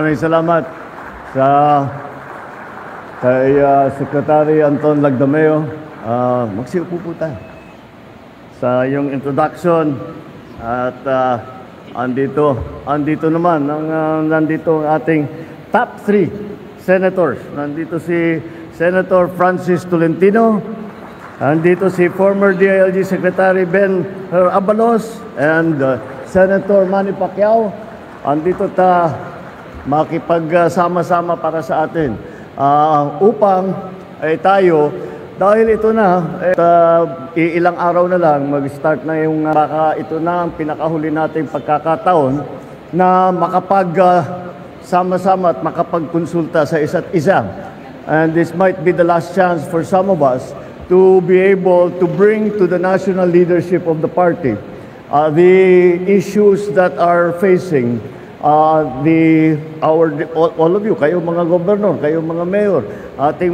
maraming salamat sa kay Secretary Anton Lagdameo. Magsiupo po tayo sa iyong introduction at andito naman nandito ang ating top 3 senators. Nandito si Senator Francis Tolentino, andito si former DILG Secretary Ben Abalos, and Senator Manny Pacquiao. Andito makipagsama-sama para sa atin upang tayo, dahil ito na ilang araw na lang mag-start na yung baka ito na ang pinakahuli nating pagkakataon na sama-sama at makapagkonsulta sa isa't isa. And this might be the last chance for some of us to be able to bring to the national leadership of the party the issues that are facing all of you, kayo mga gobernador, kayo mga mayor, ating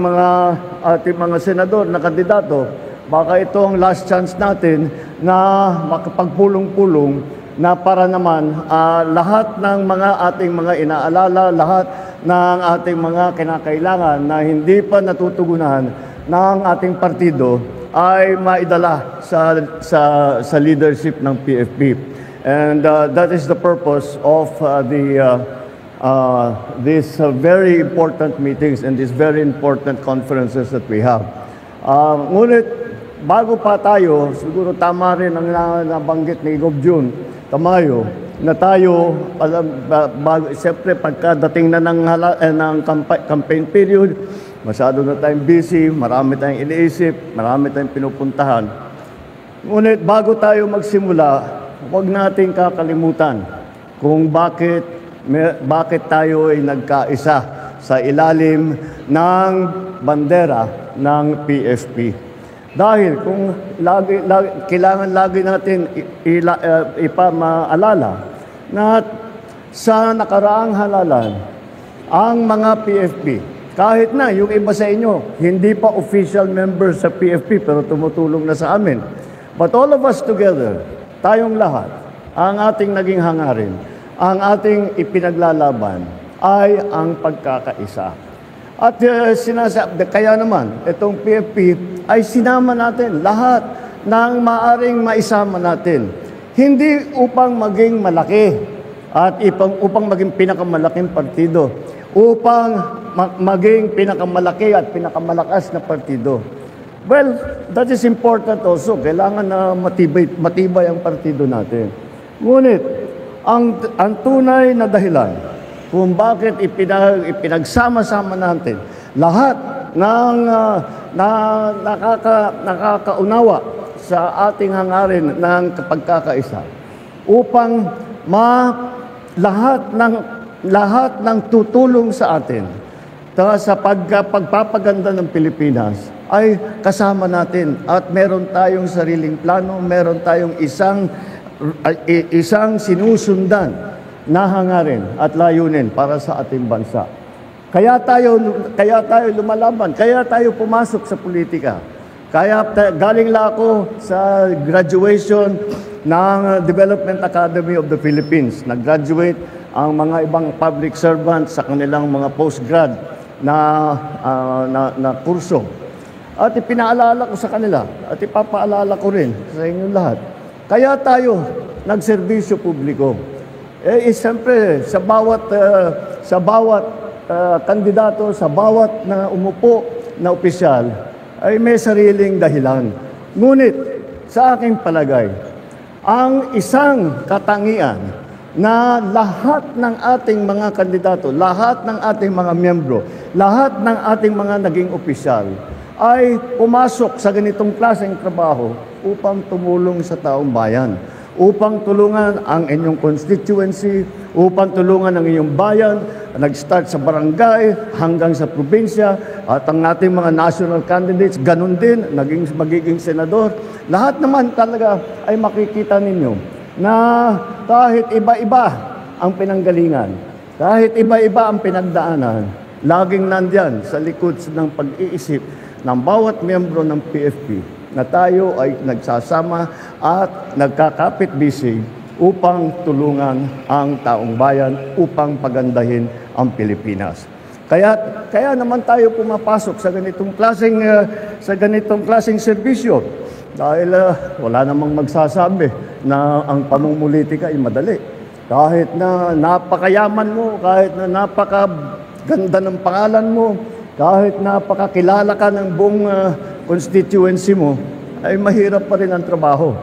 mga senador na kandidato. Baka ito ang last chance natin na makapagpulong-pulong na para naman lahat ng ating mga inaalala, lahat ng ating mga kinakailangan na hindi pa natutugunan ng ating partido ay maidala sa leadership ng PFP. And that is the purpose of these very important meetings and these very important conferences that we have. Ngunit bago pa tayo, siguro tama rin ang nabanggit ni Gov. June Tamayo na tayo, siyempre pagkadating na ng campaign period, masyado na tayong busy, marami tayong iniisip, marami tayong pinupuntahan. Ngunit bago tayo magsimula, huwag nating kakalimutan kung bakit tayo ay nagkaisa sa ilalim ng bandera ng PFP. Dahil kung kailangan lagi natin ipamaalala na sa nakaraang halalan, ang mga PFP, kahit na yung iba sa inyo, hindi pa official members sa PFP pero tumutulong na sa amin. But all of us together, tayong lahat, ang ating naging hangarin, ang ating ipinaglalaban ay ang pagkakaisa. At kaya naman, itong PFP ay sinama natin lahat ng maaring maisama natin. Hindi upang maging malaki at upang maging pinakamalaking partido, upang maging pinakamalaki at pinakamalakas na partido. Well, that is important also. Kailangan na matibay ang partido natin. Ngunit, ang tunay na dahilan kung bakit ipinagsama-sama natin lahat ng nakakaunawa sa ating hangarin ng pagkakaisa upang lahat ng tutulong sa atin sa pagpapaganda ng Pilipinas ay kasama natin at meron tayong sariling plano, meron tayong isang sinusundan na hangarin at layunin para sa ating bansa. Kaya tayo lumalaban, kaya tayo pumasok sa politika. Galing lang ako sa graduation ng Development Academy of the Philippines. Nag-graduate ang mga ibang public servants sa kanilang mga postgrad na kurso. At ipinaalala ko sa kanila at ipapaalala ko rin sa inyong lahat. Kaya tayo nagserbisyo publiko. Siyempre, sa bawat kandidato, sa bawat na umupo na opisyal, ay may sariling dahilan. Ngunit, sa aking palagay, ang isang katangian na lahat ng ating mga kandidato, lahat ng ating mga miyembro, lahat ng ating mga naging opisyal, ay pumasok sa ganitong klaseng trabaho upang tumulong sa taong bayan, upang tulungan ang inyong constituency, upang tulungan ang inyong bayan, nag-start sa barangay hanggang sa probinsya, at ang ating mga national candidates, ganun din, magiging senador. Lahat naman talaga ay makikita ninyo na kahit iba-iba ang pinanggalingan, kahit iba-iba ang pinagdaanan, laging nandyan sa likod ng pag-iisip ng bawat miyembro ng PFP na tayo ay nagsasama at nagkakapit-bisig upang tulungan ang taong bayan, upang pagandahin ang Pilipinas. Kaya naman tayo pumapasok sa ganitong klaseng serbisyo dahil wala namang magsasabi na ang pamumulitika ay madali. Kahit na napakayaman mo, kahit na napakaganda ng pangalan mo, kahit napakakilala ka ng buong constituency mo, ay mahirap pa rin ang trabaho.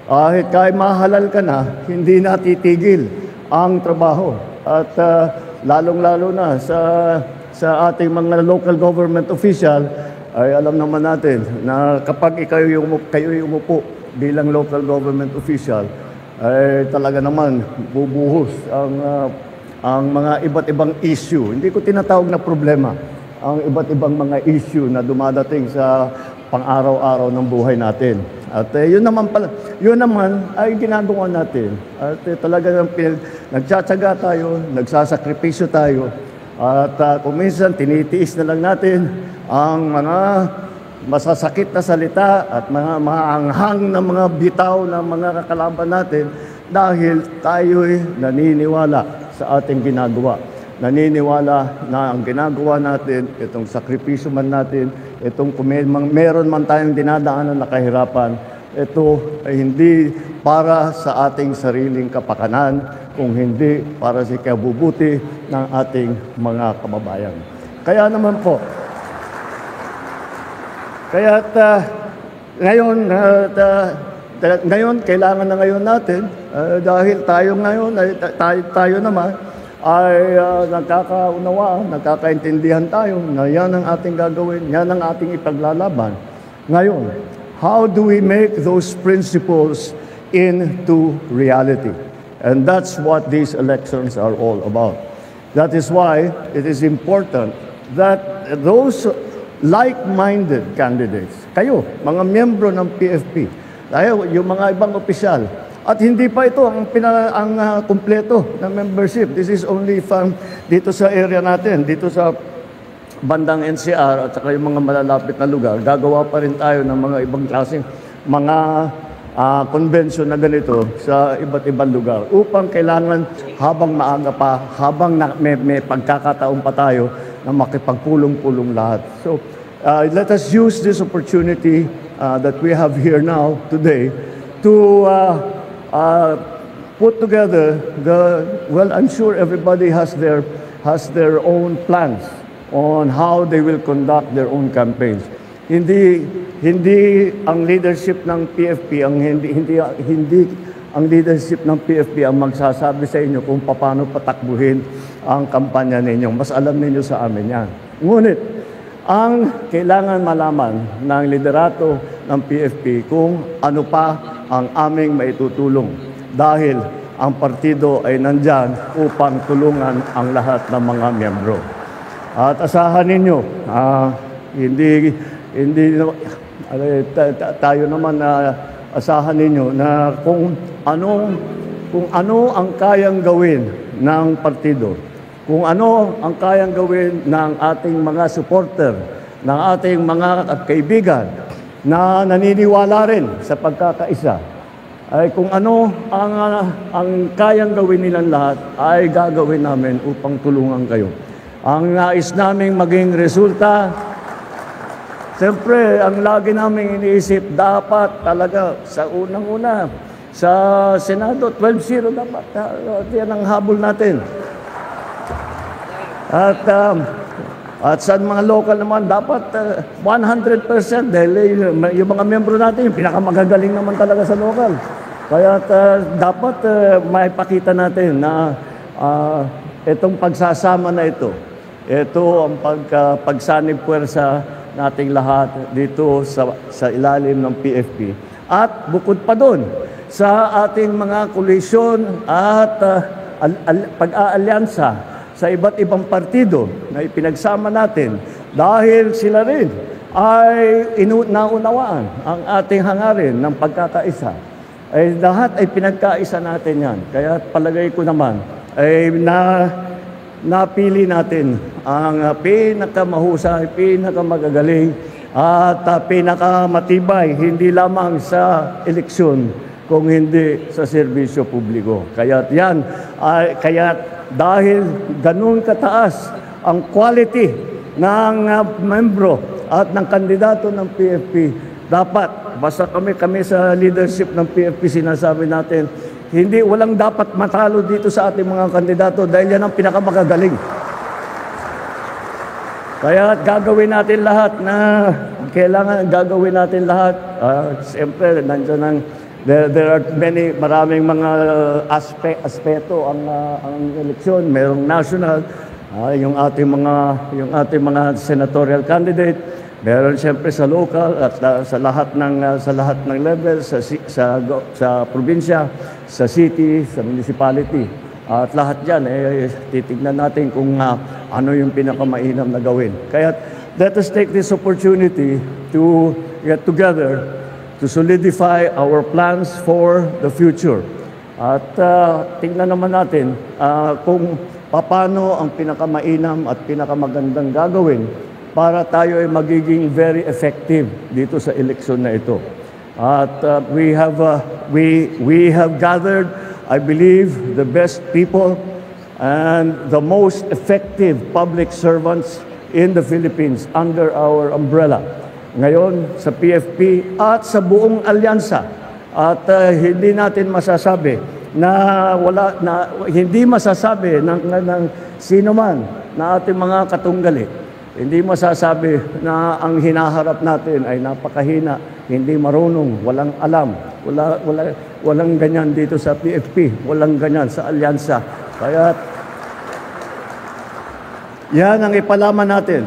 Kahit mahalal ka na, hindi natitigil ang trabaho. At lalong-lalo na sa ating mga local government official, ay alam naman natin na kapag kayo umupo bilang local government official, ay talaga naman bubuhos ang mga iba't ibang issue. Hindi ko tinatawag na problema, ang iba't ibang mga issue na dumadating sa pang-araw-araw ng buhay natin. At yun naman ay ginagawa natin. At talaga nagtsatsaga tayo, nagsasakripisyo tayo. At kung minsan tinitiis na lang natin ang mga masasakit na salita at mga maanghang na mga bitaw na mga kakalaban natin dahil tayo'y naniniwala sa ating ginagawa. Naniniwala na ang ginagawa natin, itong sakripisyo man natin, itong kung meron man tayong dinadaanan na kahirapan, ito ay hindi para sa ating sariling kapakanan, kung hindi para sa ikabubuti ng ating mga kababayan. Kaya naman po, ngayon, kailangan na ngayon natin, dahil tayo naman, ay nagkakaunawaan, nagkakaintindihan tayo na yan ang ating gagawin, yan ang ating ipaglalaban. Ngayon, how do we make those principles into reality? And that's what these elections are all about. That is why it is important that those like-minded candidates, kayo, mga miyembro ng PFP, yung mga ibang opisyal, at hindi pa ito ang kumpleto na membership. This is only from dito sa area natin, dito sa bandang NCR at saka yung mga malalapit na lugar. Gagawa pa rin tayo ng mga ibang klaseng mga convention na ganito sa iba't ibang lugar upang kailangan habang maaga pa, habang may pagkakataon pa tayo na makipagpulong-pulong lahat. So let us use this opportunity that we have here now today to put together I'm sure everybody has their own plans on how they will conduct their own campaigns. Hindi ang leadership ng PFP hindi ang leadership ng PFP ang magsasabi sa inyo kung paano patakbuhin ang kampanya ninyo. Mas alam ninyo sa amin yan. Ngunit ang kailangan malaman ng liderato ng PFP kung ano pa ang aming maitutulong dahil ang partido ay nandyan upang tulungan ang lahat ng mga miyembro. At asahan ninyo, tayo naman na asahan ninyo na kung ano ang kayang gawin ng partido, kung ano ang kayang gawin ng ating mga supporter, ng ating mga kaibigan na naniniwala rin sa pagkakaisa, ay kung ano ang kayang gawin nilang lahat ay gagawin namin upang tulungan kayo. Ang nais naming maging resulta, siyempre, ang lagi namin iniisip, dapat talaga sa unang-una, sa Senado, 12-0 dapat. Yan ang habol natin. At sa mga local naman, dapat 100% dahil yung mga miyembro natin, yung pinakamagagaling naman talaga sa local. Kaya dapat maipakita natin na itong pagsasama na ito ang pagsanib puwersa nating lahat dito sa ilalim ng PFP. At bukod pa doon, sa ating mga koalisyon at pag-aalyansa sa iba't ibang partido na ipinagsama natin dahil sila rin ay naunawaan ang ating hangarin ng pagkakaisa. Ay lahat ay pinagkaisa natin yan. Kaya palagay ko naman ay napili natin ang pinakamahusay, pinakamagagaling at pinakamatibay hindi lamang sa eleksyon kung hindi sa serbisyo publiko. Kaya yan, kaya dahil ganun kataas ang quality ng membro at ng kandidato ng PFP, dapat, basta kami sa leadership ng PFP, sinasabi natin, walang dapat matalo dito sa ating mga kandidato dahil yan ang pinakamagagaling. Kaya gagawin natin lahat na kailangan gagawin natin lahat. Siyempre, nandiyan ang there are maraming mga aspeto ang eleksyon. Merong national, yung ating mga senatorial candidate. Meron siyempre sa local at sa lahat ng level, sa probinsya, sa city, sa municipality. At lahat yan, titignan natin kung ano yung pinakamainam na gawin. Kaya let us take this opportunity to get together to solidify our plans for the future. At tingnan naman natin kung paano ang pinakamainam at pinakamagandang gagawin para tayo ay magiging very effective dito sa eleksyon na ito. At we have gathered, I believe, the best people and the most effective public servants in the Philippines under our umbrella. Ngayon sa PFP at sa buong alyansa. At hindi natin masasabi hindi masasabi ng sino man na ating mga katunggali. Hindi masasabi na ang hinaharap natin ay napakahina, hindi marunong, walang alam. Walang ganyan dito sa PFP, walang ganyan sa alyansa. Kaya yan ang ipalaman natin.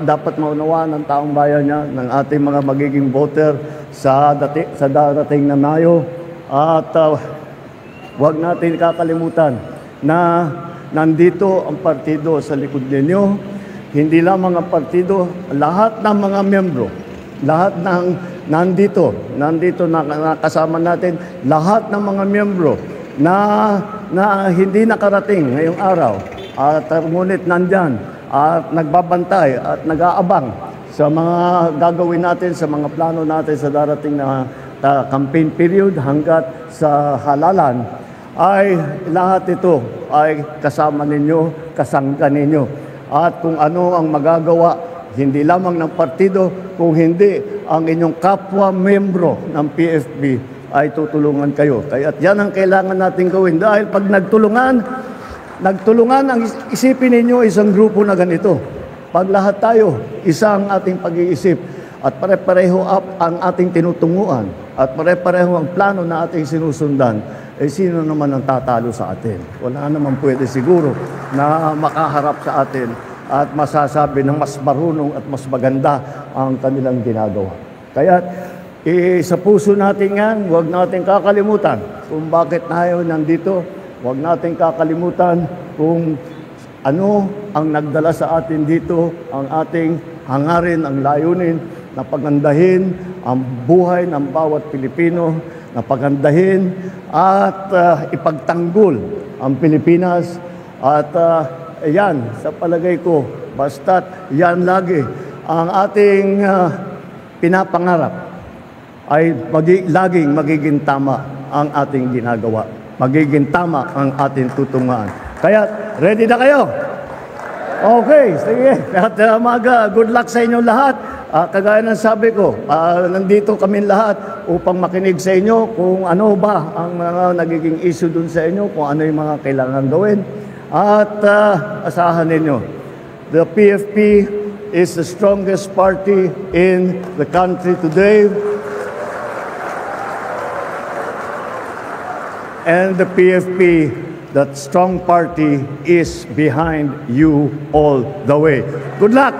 Dapat maunawaan ng taong bayan niya, ng ating mga magiging voter sa darating na Mayo. At huwag natin kakalimutan na nandito ang partido sa likod ninyo. Hindi lamang ang partido, lahat ng mga miyembro, lahat ng nandito nakasama natin, lahat ng mga miyembro na hindi nakarating ngayong araw at ngunit nandyan at nagbabantay at nag-aabang sa mga gagawin natin, sa mga plano natin sa darating na campaign period hanggat sa halalan, ay lahat ito ay kasama ninyo, kasangga ninyo. At kung ano ang magagawa, hindi lamang ng partido, kung hindi ang inyong kapwa-membro ng PFP ay tutulungan kayo. Kaya yan ang kailangan natin gawin. Dahil pag nagtulungan ang isipin ninyo isang grupo na ganito. Pag lahat tayo, isang ating pag-iisip at pare-pareho ang ating tinutunguan at pare-pareho ang plano na ating sinusundan, sino naman ang tatalo sa atin? Wala naman pwede siguro na makaharap sa atin at masasabi ng mas marunong at mas maganda ang kanilang ginagawa. Kaya sa puso natin yan, huwag natin kakalimutan kung bakit tayo nandito. Huwag natin kakalimutan kung ano ang nagdala sa atin dito, ang ating hangarin, ang layunin na pagandahin ang buhay ng bawat Pilipino, na pagandahin at ipagtanggol ang Pilipinas. At yan, sa palagay ko, basta't yan lagi ang ating pinapangarap, ay laging magiging tama ang ating ginagawa. Magiging tama ang ating tutunguhan. Kaya, ready na kayo? Okay, sige. At good luck sa inyo lahat. Kagaya ng sabi ko, nandito kami lahat upang makinig sa inyo kung ano ba ang mga nagiging issue dun sa inyo, kung ano yung mga kailangan gawin. At asahan ninyo, the PFP is the strongest party in the country today. And the PFP, that strong party, is behind you all the way. Good luck!